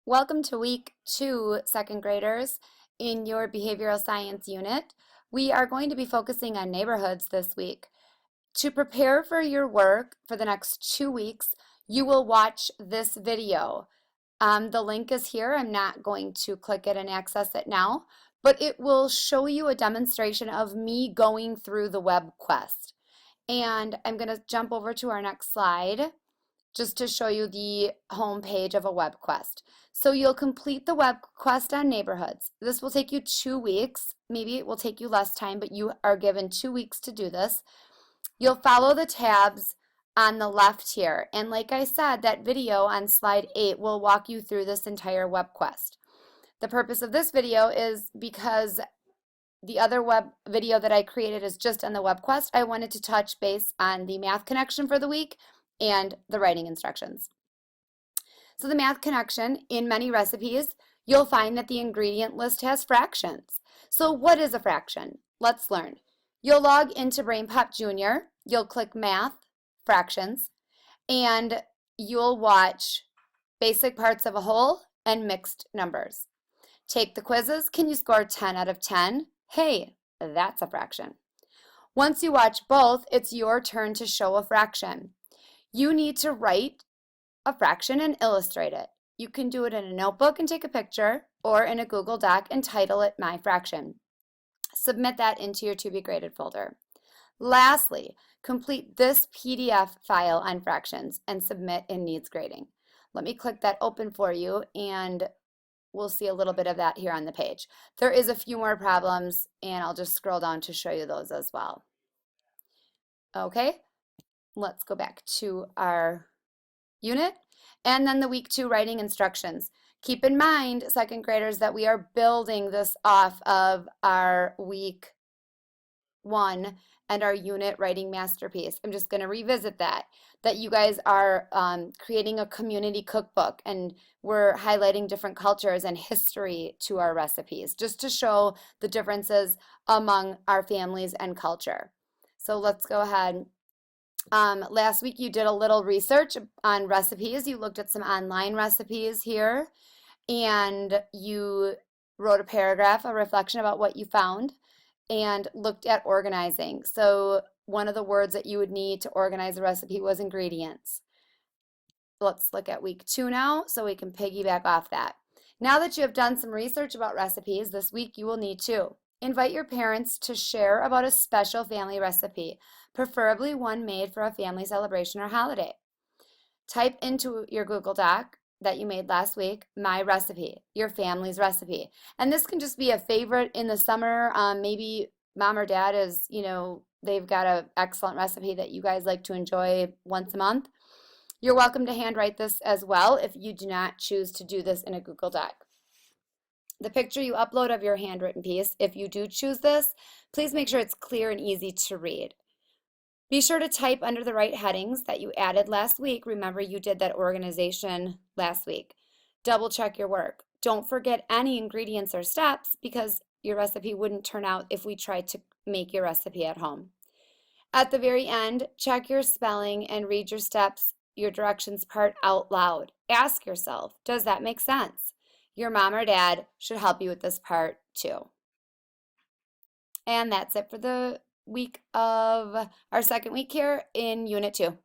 Welcome to week 2, second graders, in your behavioral science unit. We are going to be focusing on neighborhoods this week. To prepare for your work for the next 2 weeks, you will watch this video. The link is here. I'm not going to click it and access it now, but it will show you a demonstration of me going through the web quest. And I'm going to jump over to our next slide just to show you the home page of a web quest. So you'll complete the web quest on neighborhoods. This will take you 2 weeks. Maybe it will take you less time, but you are given 2 weeks to do this. You'll follow the tabs on the left here. And like I said, that video on slide 8 will walk you through this entire web quest. The purpose of this video is because the other web video that I created is just on the web quest. I wanted to touch base on the math connection for the week and the writing instructions. So the math connection, in many recipes, you'll find that the ingredient list has fractions. So what is a fraction? Let's learn. You'll log into BrainPop Junior, you'll click Math, Fractions, and you'll watch Basic Parts of a Whole and Mixed Numbers. Take the quizzes. Can you score 10 out of 10? Hey, that's a fraction. Once you watch both, it's your turn to show a fraction. You need to write a fraction and illustrate it. You can do it in a notebook and take a picture, or in a Google Doc and title it My Fraction. Submit that into your to be graded folder. Lastly, complete this PDF file on fractions and submit in Needs Grading. Let me click that open for you, and we'll see a little bit of that here on the page. There is a few more problems, and I'll just scroll down to show you those as well. Okay, let's go back to our unit, and then the week 2 writing instructions. Keep in mind, second graders, that we are building this off of our week 1 and our unit writing masterpiece. I'm just going to revisit that you guys are creating a community cookbook, and we're highlighting different cultures and history to our recipes just to show the differences among our families and culture. So let's go ahead. Last week you did a little research on recipes. You looked at some online recipes here, and you wrote a paragraph, a reflection about what you found, and looked at organizing. So one of the words that you would need to organize a recipe was ingredients. Let's look at week 2 now so we can piggyback off that. Now that you have done some research about recipes, this week you will need to invite your parents to share about a special family recipe, preferably one made for a family celebration or holiday. Type into your Google Doc that you made last week, my recipe, your family's recipe. And this can just be a favorite in the summer. Maybe mom or dad is, they've got an excellent recipe that you guys like to enjoy once a month. You're welcome to handwrite this as well if you do not choose to do this in a Google Doc. The picture you upload of your handwritten piece, if you do choose this, please make sure it's clear and easy to read. Be sure to type under the right headings that you added last week. Remember, you did that organization last week. Double check your work. Don't forget any ingredients or steps, because your recipe wouldn't turn out if we tried to make your recipe at home. At the very end, check your spelling and read your steps, your directions part out loud. Ask yourself, does that make sense? Your mom or dad should help you with this part too. And that's it for the week of our second week here in Unit 2.